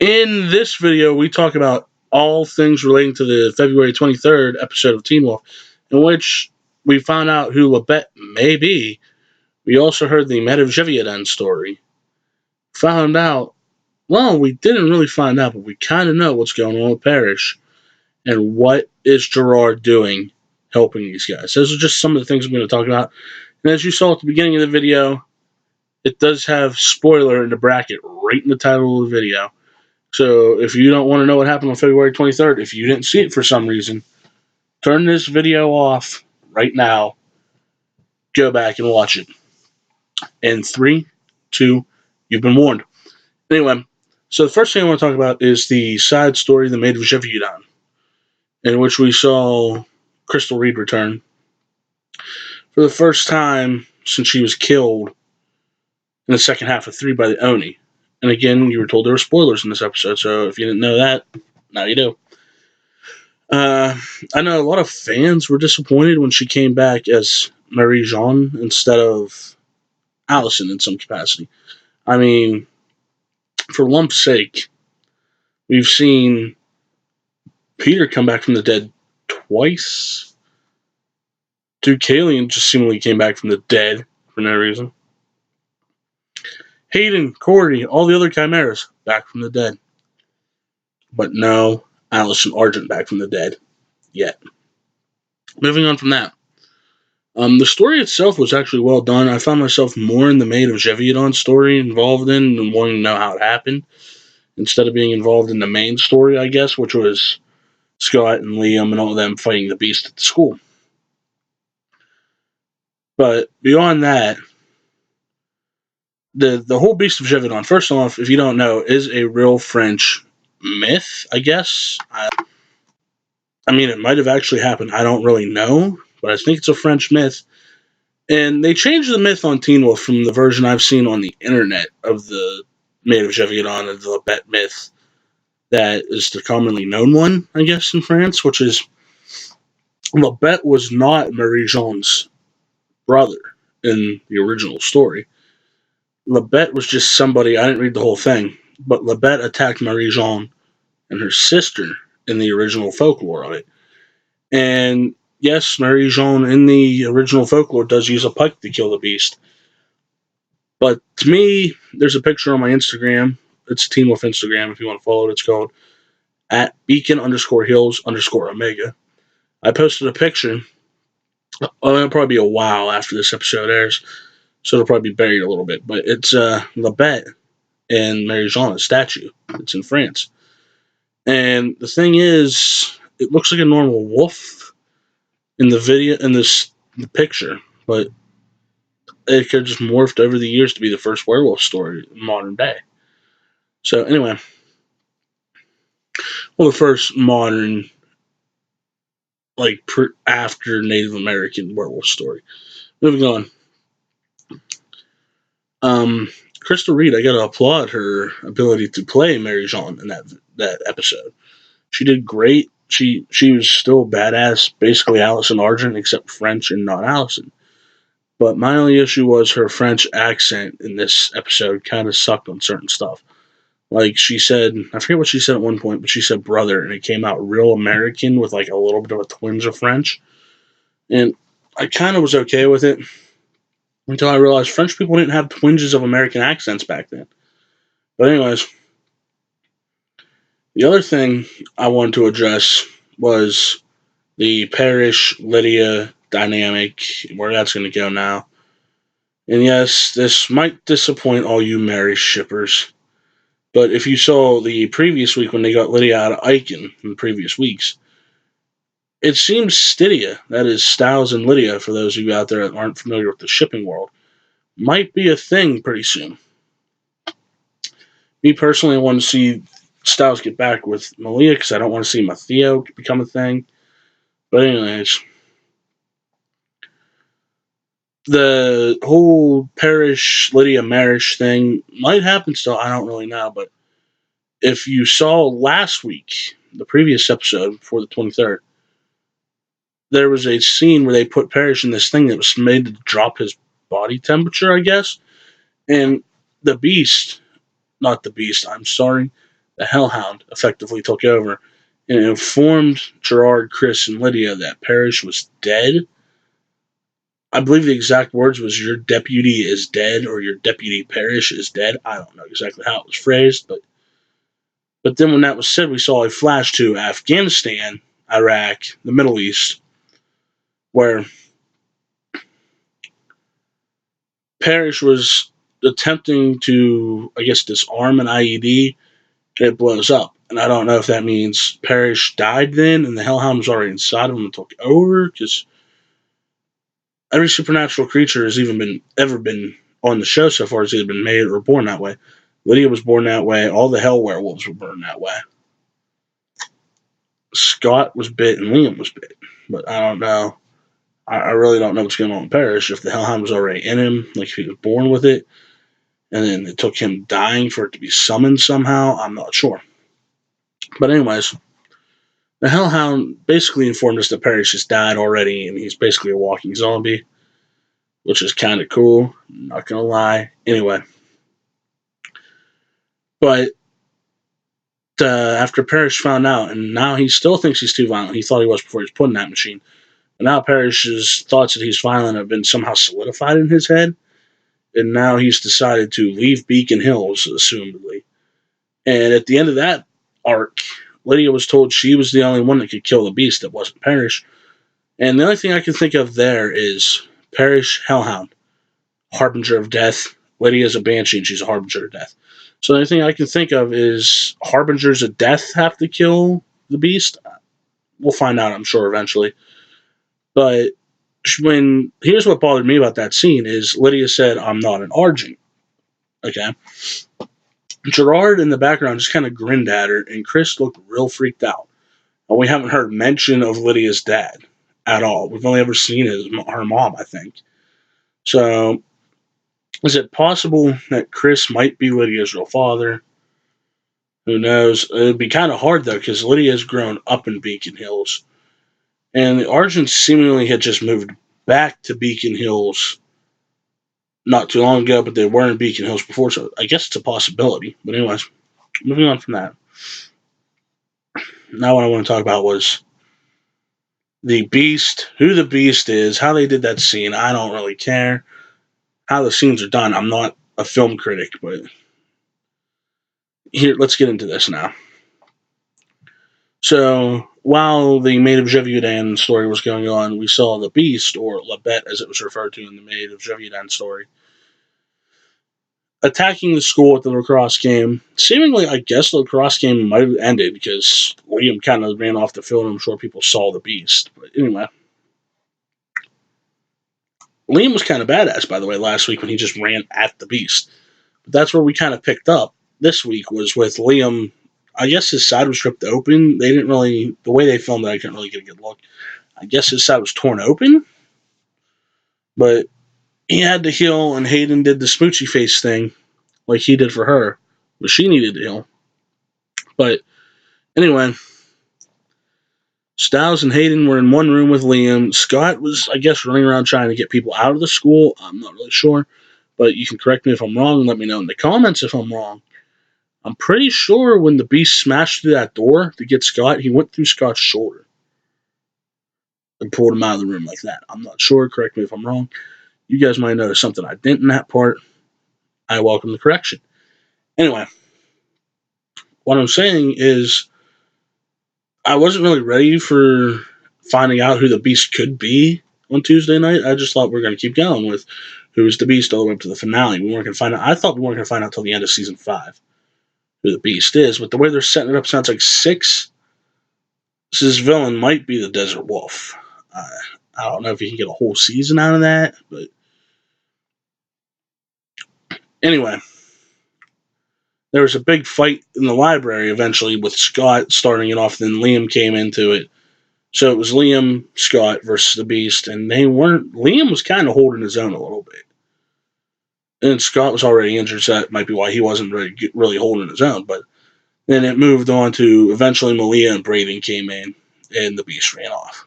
In this video, we talk about all things relating to the February 23rd episode of Teen Wolf, in which we found out who Labette may be. We also heard the Medivh story. Found out, well, we didn't really find out, but we kind of know what's going on with Parrish and what is Gerard doing helping these guys. Those are just some of the things I'm going to talk about. And as you saw at the beginning of the video, it does have spoiler in the bracket right in the title of the video. So if you don't want to know what happened on February 23rd, if you didn't see it for some reason, turn this video off right now. Go back and watch it. In 3, 2, you've been warned. Anyway, so the first thing I want to talk about is the side story that made Vjevjudan, in which we saw Crystal Reed return for the first time since she was killed in the second half of 3 by the Oni. And again, you were told there were spoilers in this episode, so if you didn't know that, now you do. I know a lot of fans were disappointed when she came back as Marie-Jeanne instead of Allison in some capacity. I mean, for lump's sake, we've seen Peter come back from the dead twice. Deucalion just seemingly came back from the dead for no reason. Hayden, Cordy, all the other Chimeras back from the dead. But no Allison Argent back from the dead yet. Moving on from that. The story itself was actually well done. I found myself more in the Maid of Geviodon story involved in and wanting to know how it happened instead of being involved in the main story, I guess, which was Scott and Liam and all of them fighting the beast at the school. But beyond that, the whole Beast of Geviodon, first off, if you don't know, is a real French myth, I guess. I mean, it might have actually happened. I don't really know, but I think it's a French myth. And they changed the myth on Teen Wolf from the version I've seen on the internet of the Maid of Geviodon and the Labette myth that is the commonly known one, I guess, in France, which is Labette was not Marie-Jeanne's brother in the original story. Labette was just somebody, I didn't read the whole thing, but Labette attacked Marie-Jeanne and her sister in the original folklore of it. And yes, Marie-Jeanne in the original folklore does use a pike to kill the beast. But to me, there's a picture on my Instagram. It's Teen Wolf Instagram if you want to follow it. It's called at beacon_hills_omega. I posted a picture. It'll probably be a while after this episode airs, so it'll probably be buried a little bit. But it's Labette and Marie-Jeanne, a statue. It's in France. And the thing is, it looks like a normal wolf in the video, in the picture, but it could have just morphed over the years to be the first werewolf story in modern day. So anyway, well, the first modern, like after Native American werewolf story. Moving on. Crystal Reed, I gotta applaud her ability to play Marie-Jeanne in that episode. She did great. She was still badass, basically Allison Argent, except French and not Allison. But my only issue was her French accent in this episode kind of sucked on certain stuff. Like she said, I forget what she said at one point, but she said brother, and it came out real American with like a little bit of a twinge of French. And I kind of was okay with it until I realized French people didn't have twinges of American accents back then. But anyways, the other thing I wanted to address was the Parrish-Lydia dynamic, where that's going to go now. And yes, this might disappoint all you Mary shippers, but if you saw the previous week when they got Lydia out of Aiken in previous weeks, it seems Stydia, that is Styles and Lydia, for those of you out there that aren't familiar with the shipping world, might be a thing pretty soon. Me personally, I want to see Styles get back with Malia because I don't want to see Matteo become a thing. But anyways, the whole Parrish-Lydia marriage thing might happen still. I don't really know. But if you saw last week, the previous episode before the 23rd, there was a scene where they put Parrish in this thing that was made to drop his body temperature, I guess. And the beast, not the beast, I'm sorry, the Hellhound effectively took over and informed Gerard, Chris, and Lydia that Parrish was dead. I believe the exact words was "your deputy is dead" or "your deputy Parrish is dead." I don't know exactly how it was phrased, but then when that was said, we saw a flash to Afghanistan, Iraq, the Middle East, where Parrish was attempting to, I guess, disarm an IED, and it blows up. And I don't know if that means Parrish died then, and the Hellhound was already inside of him and took over, because every supernatural creature has ever been on the show so far has either been made or born that way. Lydia was born that way. All the Hell werewolves were born that way. Scott was bit and Liam was bit, but I don't know. I really don't know what's going on with Parrish. If the Hellhound was already in him, like if he was born with it, and then it took him dying for it to be summoned somehow, I'm not sure. But anyways, the Hellhound basically informed us that Parrish has died already, and he's basically a walking zombie, which is kind of cool. Not gonna lie. Anyway, but after Parrish found out, and now he still thinks he's too violent. He thought he was before he was put in that machine. And now Parrish's thoughts that he's violent have been somehow solidified in his head, and now he's decided to leave Beacon Hills, assumedly. And at the end of that arc, Lydia was told she was the only one that could kill the beast that wasn't Parrish. And the only thing I can think of there is Parrish, Hellhound, Harbinger of Death. Lydia's a Banshee and she's a Harbinger of Death. So the only thing I can think of is Harbingers of Death have to kill the beast. We'll find out, I'm sure, eventually. But here's what bothered me about that scene is Lydia said, "I'm not an Argent." Okay. Gerard in the background just kind of grinned at her, and Chris looked real freaked out. And we haven't heard mention of Lydia's dad at all. We've only ever seen her mom, I think. So, is it possible that Chris might be Lydia's real father? Who knows? It would be kind of hard, though, because Lydia's grown up in Beacon Hills. And the Argents seemingly had just moved back to Beacon Hills not too long ago, but they were in Beacon Hills before, so I guess it's a possibility. But anyways, moving on from that. Now what I want to talk about was the Beast, who the Beast is, how they did that scene. I don't really care how the scenes are done. I'm not a film critic, but here, let's get into this now. So, while the Maid of Gévaudan story was going on, we saw the Beast, or La Bête as it was referred to in the Maid of Gévaudan story, attacking the school at the lacrosse game. Seemingly, I guess the lacrosse game might have ended because Liam kind of ran off the field. I'm sure people saw the Beast. But anyway, Liam was kind of badass, by the way, last week when he just ran at the Beast. But that's where we kind of picked up this week was with Liam. I guess his side was ripped open. They didn't really, the way they filmed it, I couldn't really get a good look. I guess his side was torn open, but he had to heal, and Hayden did the smoochy face thing like he did for her, but she needed to heal. But anyway, Styles and Hayden were in one room with Liam. Scott was, I guess, running around trying to get people out of the school. I'm not really sure, but you can correct me if I'm wrong. Let me know in the comments if I'm wrong. I'm pretty sure when the Beast smashed through that door to get Scott, he went through Scott's shoulder and pulled him out of the room like that. I'm not sure. Correct me if I'm wrong. You guys might notice something I didn't in that part. I welcome the correction. Anyway, what I'm saying is I wasn't really ready for finding out who the Beast could be on Tuesday night. I just thought we were going to keep going with who's the Beast all the way up to the finale. We weren't going to find out. I thought we weren't going to find out until the end of season 5 who the Beast is. But the way they're setting it up sounds like 6. This villain might be the Desert Wolf. I don't know if you can get a whole season out of that, but anyway, there was a big fight in the library eventually with Scott starting it off. Then Liam came into it. So it was Liam, Scott versus the Beast, and they weren't. Liam was kind of holding his own a little bit, and Scott was already injured, so that might be why he wasn't really holding his own. But then it moved on to eventually Malia and Braden came in, and the Beast ran off.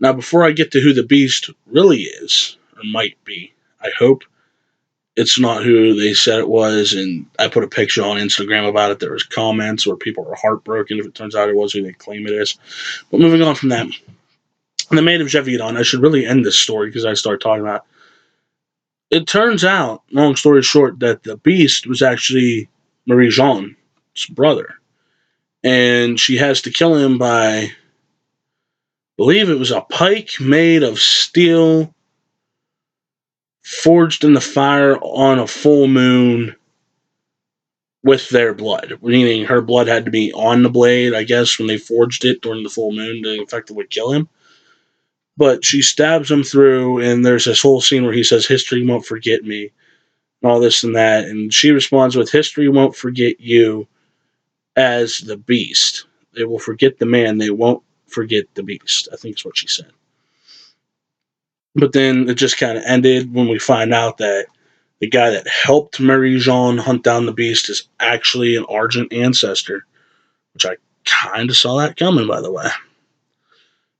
Now, before I get to who the Beast really is, or might be, I hope, it's not who they said it was, and I put a picture on Instagram about it. There was comments where people were heartbroken if it turns out it was who they claim it is. But moving on from that, the Maid of Gévaudan, I should really end this story because I started talking about it. It turns out, long story short, that the Beast was actually Marie Jean's brother. And she has to kill him by, I believe it was a pike made of steel forged in the fire on a full moon with their blood, meaning her blood had to be on the blade, I guess, when they forged it during the full moon to effectively kill him. But she stabs him through, and there's this whole scene where he says, "History won't forget me," and all this and that. And she responds with, "History won't forget you as the Beast. They will forget the man, they won't forget the Beast," I think is what she said. But then it just kind of ended when we find out that the guy that helped Marie Jean hunt down the Beast is actually an Argent ancestor, which I kind of saw that coming, by the way.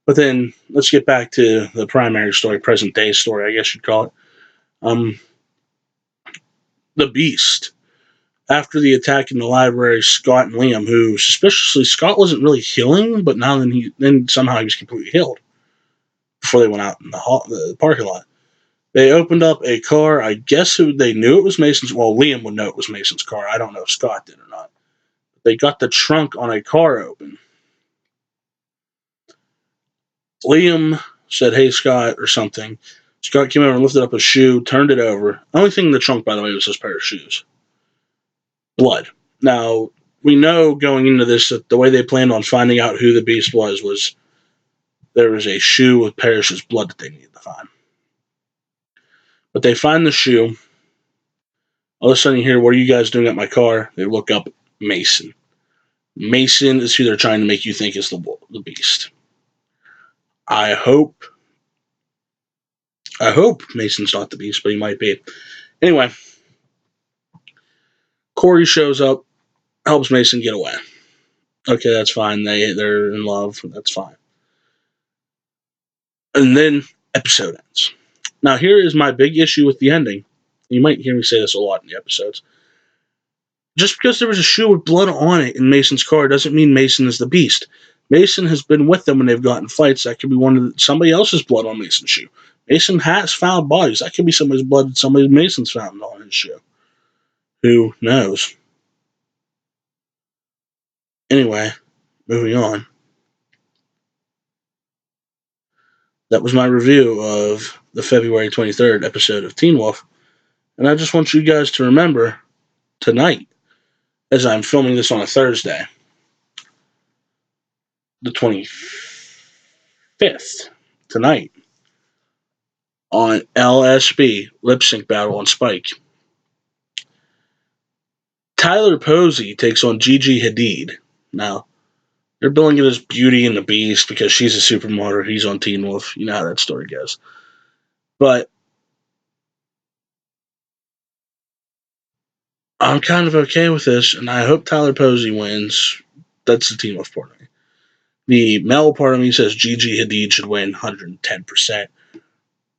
But then let's get back to the primary story, present day story, I guess you'd call it. The Beast. After the attack in the library, Scott and Liam, who suspiciously Scott wasn't really healing, but now then somehow he was completely healed before they went out in the parking lot. They opened up a car. I guess they knew it was Mason's. Well, Liam would know it was Mason's car. I don't know if Scott did or not. They got the trunk on a car open. Liam said, "Hey, Scott," or something. Scott came over and lifted up a shoe, turned it over. The only thing in the trunk, by the way, was his pair of shoes. Blood. Now, we know going into this that the way they planned on finding out who the Beast was there was a shoe with Parrish's blood that they needed to find. But they find the shoe. All of a sudden you hear, "What are you guys doing at my car?" They look up Mason. Mason is who they're trying to make you think is the Beast. I hope Mason's not the Beast, but he might be. Anyway, Corey shows up, helps Mason get away. Okay, that's fine. They're in love. That's fine. And then episode ends. Now here is my big issue with the ending. You might hear me say this a lot in the episodes. Just because there was a shoe with blood on it in Mason's car doesn't mean Mason is the Beast. Mason has been with them when they've gotten fights. That could be somebody else's blood on Mason's shoe. Mason has found bodies. That could be somebody's blood somebody Mason's found on his shoe. Who knows? Anyway, moving on. That was my review of the February 23rd episode of Teen Wolf. And I just want you guys to remember tonight, as I'm filming this on a Thursday, the 25th, tonight, on LSB, Lip Sync Battle on Spike, Tyler Posey takes on Gigi Hadid. Now, they're billing it as Beauty and the Beast because she's a supermodel. He's on Teen Wolf. You know how that story goes. But I'm kind of okay with this, and I hope Tyler Posey wins. That's the Teen Wolf part of me. The male part of me says Gigi Hadid should win 110%,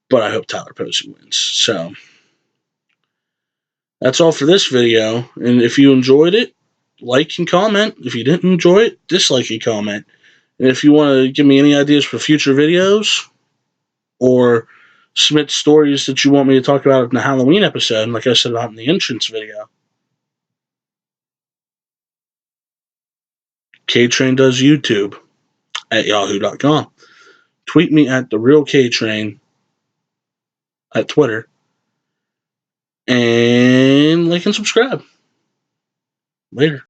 but I hope Tyler Posey wins. So, that's all for this video, and if you enjoyed it, like and comment. If you didn't enjoy it, dislike and comment. And if you want to give me any ideas for future videos, or submit stories that you want me to talk about in the Halloween episode, like I said about in the entrance video, K-Train does YouTube at yahoo.com. Tweet me at the real K-Train at Twitter, and like and subscribe. Later.